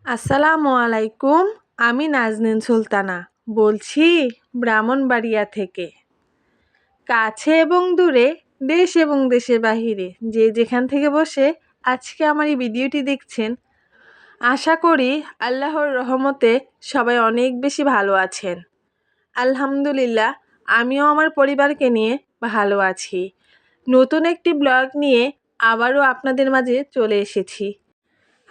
আসসালামু আলাইকুম। আমি নাজনীন সুলতানা বলছি ব্রাহ্মণবাড়িয়া থেকে। কাছে এবং দূরে, দেশ এবং দেশের বাহিরে যে যেখান থেকে বসে আজকে আমার এই ভিডিওটি দেখছেন, আশা করি আল্লাহর রহমতে সবাই অনেক বেশি ভালো আছেন। আলহামদুলিল্লাহ, আমিও আমার পরিবারকে নিয়ে ভালো আছি। নতুন একটি ব্লগ নিয়ে আবারও আপনাদের মাঝে চলে এসেছি।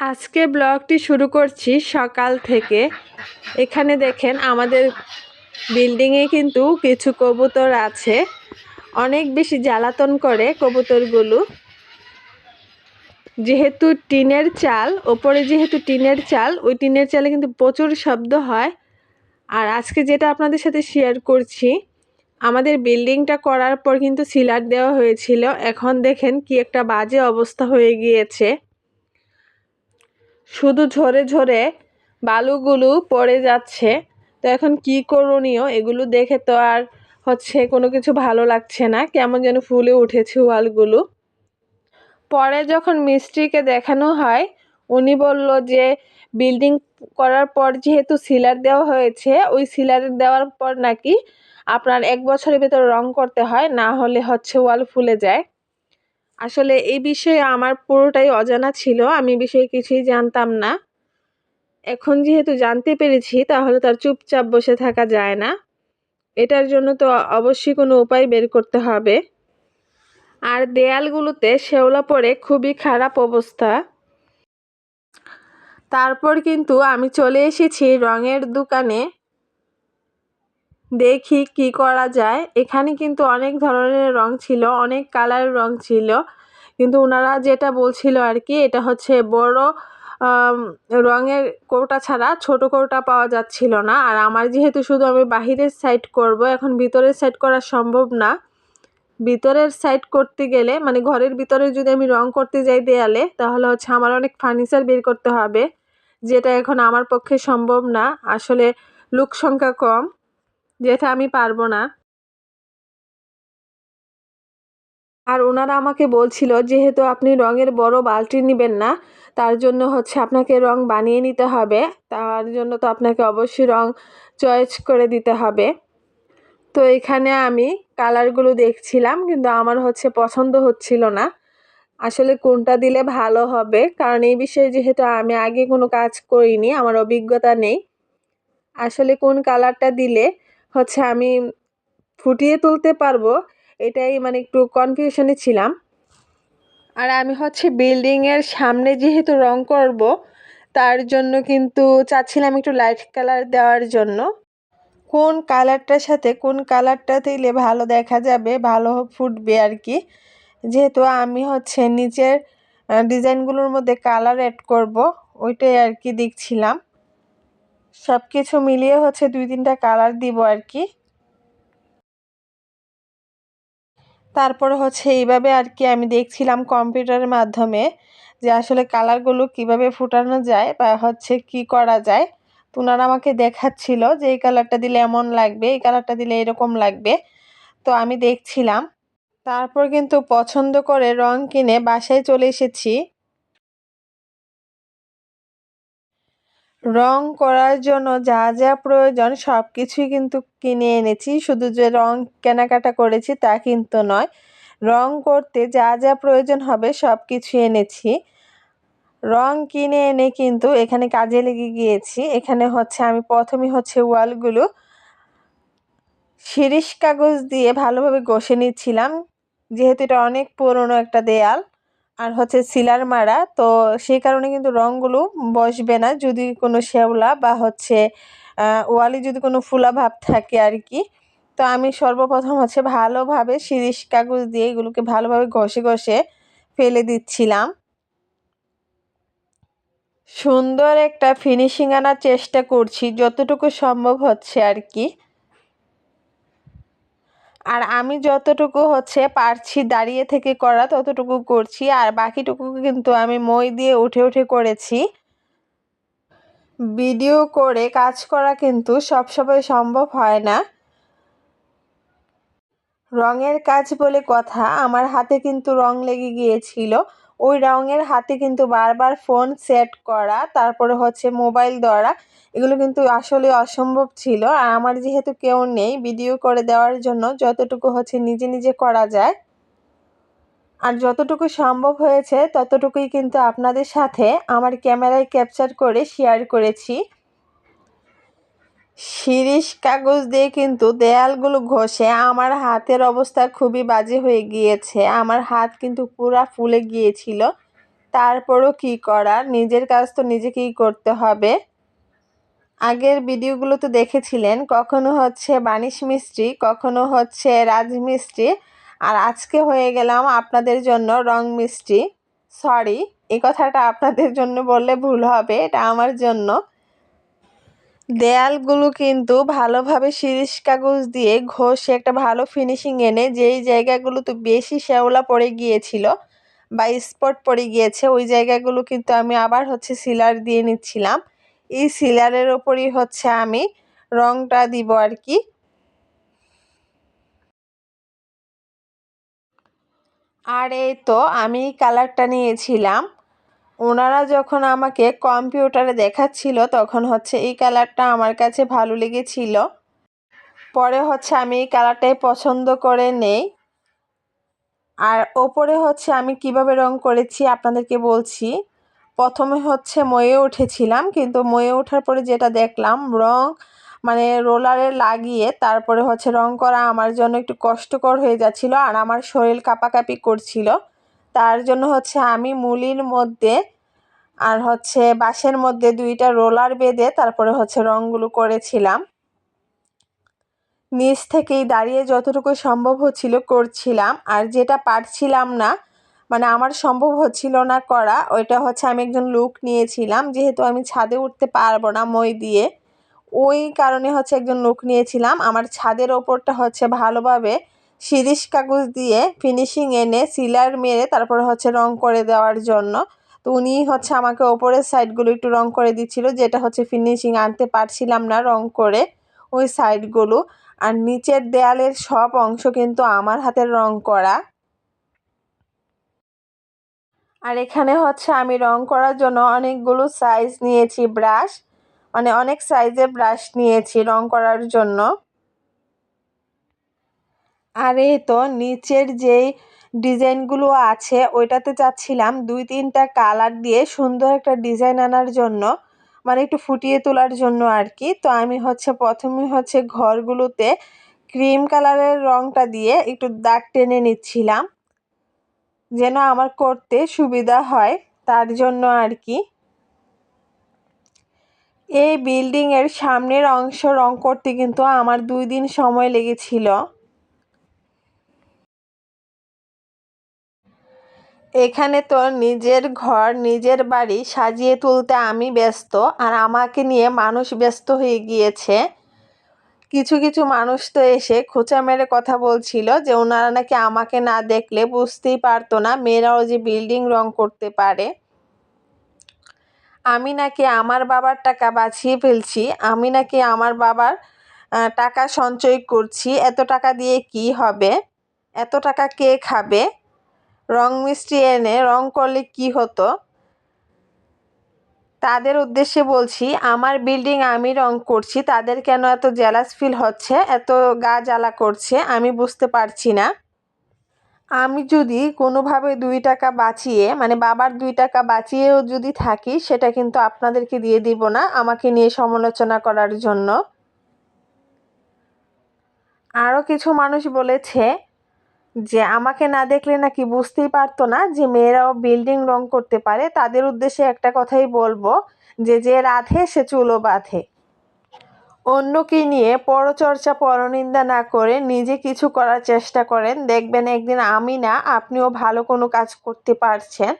আজকে ব্লগটি শুরু করছি সকাল থেকে। এখানে দেখেন আমাদের বিল্ডিংয়ে কিন্তু কিছু কবুতর আছে, অনেক বেশি জ্বালাতন করে কবুতরগুলো। যেহেতু টিনের চাল, ওপরে যেহেতু টিনের চাল, ওই টিনের চালে কিন্তু প্রচুর শব্দ হয়। আর আজকে যেটা আপনাদের সাথে শেয়ার করছি, আমাদের বিল্ডিংটা করার পর কিন্তু সিলার দেওয়া হয়েছিল। এখন দেখেন কি একটা বাজে অবস্থা হয়ে গিয়েছে। শুধু ঝরে ঝরে বালুগুলো পড়ে যাচ্ছে। তো এখন কি করণীয়, এগুলো দেখে তো আর কোনো কিছু ভালো লাগছে না, কেমন যেন ফুলে উঠেছে ওয়ালগুলো। পরে যখন মিস্ত্রিকে দেখানো হয়, উনি বলল যে বিল্ডিং করার পর যেহেতু সিলার দেওয়া হয়েছে, ওই সিলার দেওয়ার পর নাকি আপনার 1 বছরের ভেতর রং করতে হয়, না হলে ওয়াল ফুলে যায়। আসলে এই বিষয়ে আমার পুরোটাই অজানা ছিল, আমি বিষয়ে কিছুই জানতাম না। এখন যেহেতু জানতে পেরেছি, তাহলে তার চুপচাপ বসে থাকা যায় না। এটার জন্য তো অবশ্যই কোনো উপায় বের করতে হবে। আর দেয়ালগুলোতে শ্যাওলা পড়ে খুবই খারাপ অবস্থা। তারপর কিন্তু আমি চলে এসেছি রঙের দোকানে, দেখি কি করা যায়। এখানে কিন্তু অনেক ধরনের রং ছিল, অনেক কালারের রং ছিল, কিন্তু ওনারা যেটা বলছিল আর কি, এটা বড় রঙের কৌটা ছাড়া ছোট কৌটা পাওয়া যাচ্ছিল না। আর আমার যেহেতু শুধু আমি বাহিরের সাইড করব, এখন ভিতরের সাইড করা সম্ভব না। ভিতরের সাইড করতে গেলে মানে ঘরের ভিতরে যদি আমি রং করতে যাই দেয়ালে, তাহলে আমার অনেক ফার্নিচার বের করতে হবে, যেটা এখন আমার পক্ষে সম্ভব না। আসলে লোক সংখ্যা কম, যেটা আমি পারবো না। আর ওনারা আমাকে বলছিল, যেহেতু আপনি রঙের বড় বালতি নেবেন না, তার জন্য আপনাকে রং বানিয়ে নিতে হবে। তার জন্য তো আপনাকে অবশ্যই রং চয়েস করে দিতে হবে। তো এখানে আমি কালারগুলো দেখছিলাম, কিন্তু আমার পছন্দ হচ্ছিল না। আসলে কোনটা দিলে ভালো হবে, কারণ এই বিষয়ে যেহেতু আমি আগে কোনো কাজ করিনি, আমার অভিজ্ঞতা নেই। আসলে কোন কালারটা দিলে আমি ফুটিয়ে তুলতে পারবো, এটাই মানে একটু কনফিউশনে ছিলাম। আর আমি বিল্ডিং এর সামনে যেহেতু রং করব, তার জন্য কিন্তু চাচ্ছিলাম একটু লাইট কালার দেওয়ার জন্য। কোন কালারটার সাথে কোন কালারটা দিলে ভালো দেখা যাবে, ভালো ফুটবে আর কি। যেহেতু আমি নিচের ডিজাইনগুলোর মধ্যে কালার অ্যাড করব, ওইটাই আর কি দেখছিলাম। সব কিছু মিলিয়ে 2-3টা কালার দিব আর কি। তারপর এইভাবে আর কি আমি দেখছিলাম কম্পিউটারের মাধ্যমে, যে আসলে কালারগুলো কিভাবে ফুটানো যায় বা কি করা যায়। তো ওনারা আমাকে দেখাচ্ছিল যে এই কালারটা দিলে এমন লাগবে, এই কালারটা দিলে এরকম লাগবে। তো আমি দেখছিলাম। তারপর কিন্তু পছন্দ করে রং কিনে বাসায় চলে এসেছি। রং করার জন্য যা যা প্রয়োজন সব কিছুই কিন্তু কিনে এনেছি। শুধু যে রং কেনাকাটা করেছি তা কিন্তু নয়, রং করতে যা যা প্রয়োজন হবে সব কিছু এনেছি। রং কিনে এনে কিন্তু এখানে কাজে লেগে গিয়েছি। এখানে আমি প্রথমে ওয়ালগুলো শিরিষ কাগজ দিয়ে ভালোভাবে ঘষে নিচ্ছিলাম, যেহেতু এটা অনেক পুরনো একটা দেয়াল আর সিলার মারা, তো সেই কারণে কিন্তু রঙগুলো বসবে না যদি কোনো শ্যাওলা বা ওয়ালে যদি কোনো ফোলা ভাব থাকে আর কি। তো আমি সর্বপ্রথম ভালোভাবে শিরিষ কাগজ দিয়ে এগুলোকে ভালোভাবে ঘষে ঘষে ফেলে দিচ্ছিলাম। সুন্দর একটা ফিনিশিং আনার চেষ্টা করছি, যতটুকু সম্ভব আর কি। আর আমি যতটুকু পারছি দাঁড়িয়ে থেকে করা ততটুকু করছি, আর বাকিটুকু কিন্তু আমি মই দিয়ে উঠে উঠে করেছি। ভিডিও করে কাজ করা কিন্তু সবসময় সম্ভব হয় না। রঙের কাজ বলে কথা, আমার হাতে কিন্তু রং লেগে গিয়েছিল। ওই রঙের হাতে কিন্তু বারবার ফোন সেট করা, তারপরে হচ্ছে মোবাইল ধরা, এগুলো কিন্তু আসলে অসম্ভব ছিল। আর আমার যেহেতু কেউ নেই ভিডিও করে দেওয়ার জন্য, যতটুকু হচ্ছে নিজে নিজে করা যায় আর যতটুকু সম্ভব হয়েছে ততটুকুই কিন্তু আপনাদের সাথে আমার ক্যামেরায় ক্যাপচার করে শেয়ার করেছি। শিরীষ কাগজ দিয়ে কিন্তু দেয়ালগুলো ঘষে আমার হাতের অবস্থা খুবই বাজে হয়ে গিয়েছে। আমার হাত কিন্তু পুরা ফুলে গিয়েছিল। তারপরও কি করার, নিজের কাজ তো নিজেকেই করতে হবে। আগের ভিডিওগুলো তো দেখেছিলেন, কখনো হচ্ছে বানিশ মিস্ত্রি, কখনো হচ্ছে রাজমিস্ত্রি, আর আজকে হয়ে গেলাম আপনাদের জন্য রং মিস্ত্রি। সরি, এই কথাটা আপনাদের জন্য বললে ভুল হবে, এটা আমার জন্য। দেয়ালগুলো কিন্তু ভালোভাবে শিরীষ কাগজ দিয়ে ঘষে একটা ভালো ফিনিশিং এনে, যেই জায়গাগুলোতে বেশি শ্যাওলা পড়ে গিয়েছিল বা স্পট পড়ে গিয়েছে ওই জায়গাগুলো কিন্তু আমি আবার হচ্ছে সিলার দিয়ে নিচ্ছিলাম। এই সিলারের ওপরই হচ্ছে আমি রংটা দিব আর কি। আর এই তো আমি কালারটা নিয়েছিলাম। ওনারা যখন আমাকে কম্পিউটারে দেখাচ্ছিল তখন হচ্ছে এই কালারটা আমার কাছে ভালো লেগেছিল। পরে হচ্ছে আমি এই কালারটাই পছন্দ করে নেই। আর ওপরে হচ্ছে আমি কিভাবে রং করেছি আপনাদেরকে বলছি। প্রথমে হচ্ছে ময়ে উঠেছিলাম, কিন্তু ময়ে ওঠার পরে যেটা দেখলাম, রং মানে রোলারে লাগিয়ে তারপরে হচ্ছে রং করা আমার জন্য একটু কষ্টকর হয়ে যাচ্ছিল আর আমার শরীর কাঁপাকাঁপি করছিল। তার জন্য হচ্ছে আমি মুলির মধ্যে আর হচ্ছে বাঁশের মধ্যে দুইটা রোলার বেঁধে তারপরে হচ্ছে রংগুলো করেছিলাম। নিচ থেকেই দাঁড়িয়ে যতটুকু সম্ভব হচ্ছিল করছিলাম, আর যেটা পারছিলাম না মানে আমার সম্ভব হচ্ছিল না করা, ওইটা হচ্ছে আমি একজন লোক নিয়েছিলাম, যেহেতু আমি ছাদে উঠতে পারবো না মই দিয়ে, ওই কারণে হচ্ছে একজন লোক নিয়েছিলাম আমার ছাদের ওপরটা হচ্ছে ভালোভাবে শিরীষ কাগজ দিয়ে ফিনিশিং এনে সিলার মেরে তারপরে হচ্ছে রং করে দেওয়ার জন্য। তো উনি হচ্ছে আমাকে ওপরের সাইডগুলো একটু রং করে দিচ্ছিল, যেটা হচ্ছে ফিনিশিং আনতে পারছিলাম না রং করে ওই সাইডগুলো। আর নিচের দেয়ালের সব অংশ কিন্তু আমার হাতের রং করা। আর এখানে হচ্ছে আমি রং করার জন্য অনেকগুলো সাইজ নিয়েছি ব্রাশ, মানে অনেক সাইজের ব্রাশ নিয়েছি রং করার জন্য। আর এই তো নিচের যেই ডিজাইনগুলো আছে ওইটাতে চাচ্ছিলাম 2-3টা কালার দিয়ে সুন্দর একটা ডিজাইন আনার জন্য, মানে একটু ফুটিয়ে তোলার জন্য আর কি। তো আমি হচ্ছে প্রথমে হচ্ছে ঘরগুলোতে ক্রিম কালারের রংটা দিয়ে একটু দাগ টেনে নিচ্ছিলাম, যেন আমার করতে সুবিধা হয় তার জন্য আর কি। এই বিল্ডিংয়ের সামনের অংশ রং করতে কিন্তু আমার 2 দিন সময় লেগেছিল। এখানে তো নিজের ঘর নিজের বাড়ি সাজিয়ে তুলতে আমি ব্যস্ত, আর আমাকে নিয়ে মানুষ ব্যস্ত হয়ে গিয়েছে। কিছু কিছু মানুষ তো এসে খোঁচা মেরে কথা বলছিল যে ওনারা নাকি আমাকে না দেখলে বুঝতেই পারতো না মেয়েরাও যে বিল্ডিং রং করতে পারে। আমি নাকি আমার বাবার টাকা বাঁচিয়ে ফেলছি, আমি নাকি আমার বাবার টাকা সঞ্চয় করছি, এত টাকা দিয়ে কি হবে, এত টাকা কে খাবে, রং মিস্ত্রি এনে রং করলে কি হতো। তাদের উদ্দেশ্যে বলছি, আমার বিল্ডিং আমি রং করছি, তাদের কেন এত জেলাস ফিল হচ্ছে, এত গা জ্বালা করছে আমি বুঝতে পারছি না। আমি যদি কোনোভাবে 2 টাকা বাঁচিয়ে মানে বাবার 2 টাকা বাঁচিয়েও যদি থাকি, সেটা কিন্তু আপনাদেরকে দিয়ে দিব না আমাকে নিয়ে সমালোচনা করার জন্য। আরও কিছু মানুষ বলেছে যে আমাকে না দেখলে নাকি বুঝতেই পারতো না যে মেয়েরাও বিল্ডিং রং করতে পারে। তাদের উদ্দেশ্যে একটা কথাই বলবো, যে যে রাঁধে সে চুলো বাঁধে। অন্যকে নিয়ে পরচর্চা পরনিন্দা না করে নিজে কিছু করার চেষ্টা করেন, দেখবেন একদিন আমি না আপনিও ভালো কোনো কাজ করতে পারছেন।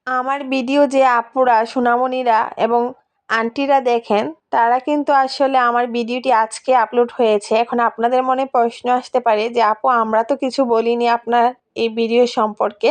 আমার ভিডিও যে আপুরা সোনামণিরা এবং আন্টিরা দেখেন, তারা কিন্তু আসলে আমার ভিডিওটি আজকে আপলোড হয়েছে। এখন আপনাদের মনে প্রশ্ন আসতে পারে যে আপু আমরা তো কিছু বলিনি আপনার এই ভিডিও সম্পর্কে।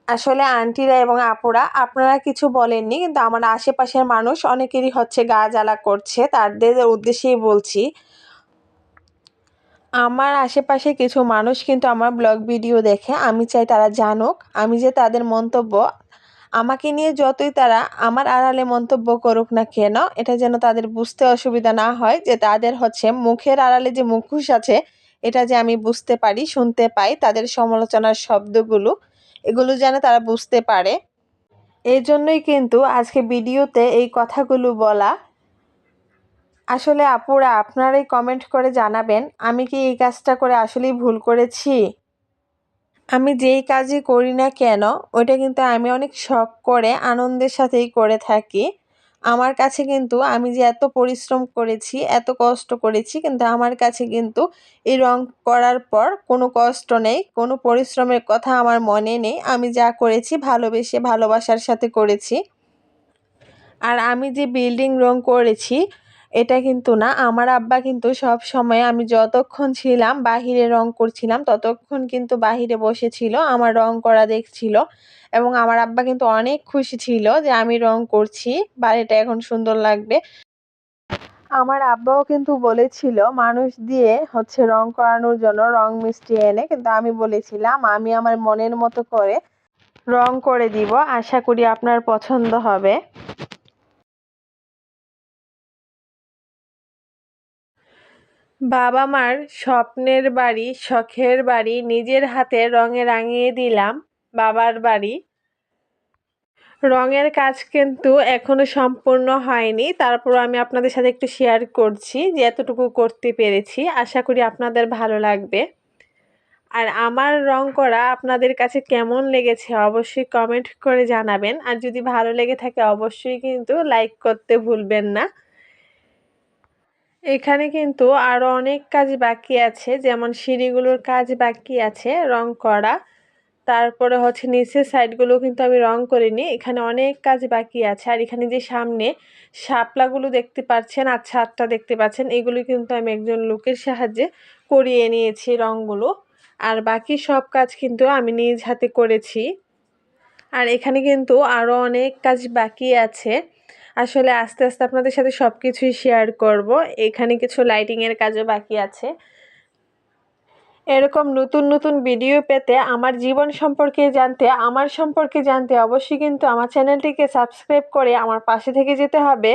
আসলে আন্টিরা এবং আপুরা আপনারা কিছু বলেননি, কিন্তু আমার আশেপাশের মানুষ অনেকেরই হচ্ছে গা জ্বালা করছে, তাদের উদ্দেশ্যেই বলছি। আমার আশেপাশে কিছু মানুষ কিন্তু আমার ব্লগ ভিডিও দেখে, আমি চাই তারা জানুক আমি যে তাদের মন্তব্য আমাকে নিয়ে যতই তারা আমার আড়ালে মন্তব্য করুক না কেন, এটা যেন তাদের বুঝতে অসুবিধা না হয় যে তাদের হচ্ছে মুখের আড়ালে যে মুখোশ আছে এটা যে আমি বুঝতে পারি, শুনতে পাই তাদের সমালোচনার শব্দগুলো, এগুলো যেন তারা বুঝতে পারে। এই জন্যই কিন্তু আজকে ভিডিওতে এই কথাগুলো বলা। আসলে আপুরা আপনারাই কমেন্ট করে জানাবেন আমি কি এই কাজটা করে আসলেই ভুল করেছি। আমি যেই কাজই করি না কেন ওইটা কিন্তু আমি অনেক শখ করে আনন্দের সাথেই করে থাকি। আমার কাছে কিন্তু আমি যে এত পরিশ্রম করেছি, এত কষ্ট করেছি, কিন্তু আমার কাছে কিন্তু এই রং করার পর কোনো কষ্ট নেই, কোনো পরিশ্রমের কথা আমার মনে নেই। আমি যা করেছি ভালোবেসে ভালোবাসার সাথে করেছি। আর আমি যে বিল্ডিং রং করেছি এটা কিন্তু না, আমার আব্বা কিন্তু সব সময় আমি যতক্ষণ ছিলাম বাহিরে রং করছিলাম ততক্ষণ কিন্তু বাহিরে বসেছিল, আমার রং করা দেখছিল। এবং আমার আব্বা কিন্তু অনেক খুশি ছিল যে আমি রং করছি, বাড়িটা এখন সুন্দর লাগবে। আমার আব্বাও কিন্তু বলেছিল মানুষ দিয়ে হচ্ছে রং করানোর জন্য রং মিষ্টি এনে, কিন্তু আমি বলেছিলাম আমি আমার মনের মতো করে রং করে দিব, আশা করি আপনার পছন্দ হবে। বাবা মার স্বপ্নের বাড়ি, শখের বাড়ি নিজের হাতে রঙে রাঙিয়ে দিলাম বাবার বাড়ি। রঙের কাজ কিন্তু এখনো সম্পূর্ণ হয়নি, তারপর আমি আপনাদের সাথে একটু শেয়ার করছি যে এতটুকু করতে পেরেছি, আশা করি আপনাদের ভালো লাগবে। আর আমার রং করা আপনাদের কাছে কেমন লেগেছে অবশ্যই কমেন্ট করে জানাবেন, আর যদি ভালো লেগে থাকে অবশ্যই কিন্তু লাইক করতে ভুলবেন না। এখানে কিন্তু আরো অনেক কাজ বাকি আছে, যেমন সিঁড়িগুলোর কাজ বাকি আছে রং করা। তারপরে হচ্ছে নিচের সাইডগুলো কিন্তু আমি রং করিনি, এখানে অনেক কাজ বাকি আছে। আর এখানে যে সামনে শাপলাগুলো দেখতে পাচ্ছেন আর ছাদটা দেখতে পাচ্ছেন, এগুলো কিন্তু আমি একজন লোকের সাহায্যে করিয়ে নিয়েছি রংগুলো। আর বাকি সব কাজ কিন্তু আমি নিজ হাতে করেছি। আর এখানে কিন্তু আরো অনেক কাজ বাকি আছে, আসলে আস্তে আস্তে আপনাদের সাথে সব কিছুই শেয়ার করব। এখানে কিছু লাইটিংয়ের কাজও বাকি আছে। এরকম নতুন নতুন ভিডিও পেতে, আমার জীবন সম্পর্কে জানতে, আমার সম্পর্কে জানতে অবশ্যই কিন্তু আমার চ্যানেলটিকে সাবস্ক্রাইব করে আমার পাশে থেকে যেতে হবে।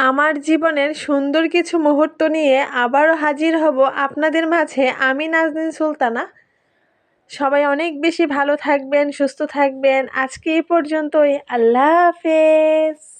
আমার জীবনের সুন্দর কিছু মুহূর্ত নিয়ে আবারও হাজির হব আপনাদের মাঝে, আমি নাজনীন সুলতানা। সবাই অনেক বেশি ভালো থাকবেন, সুস্থ থাকবেন। আজকে এই পর্যন্তই। আল্লাহ হাফেজ।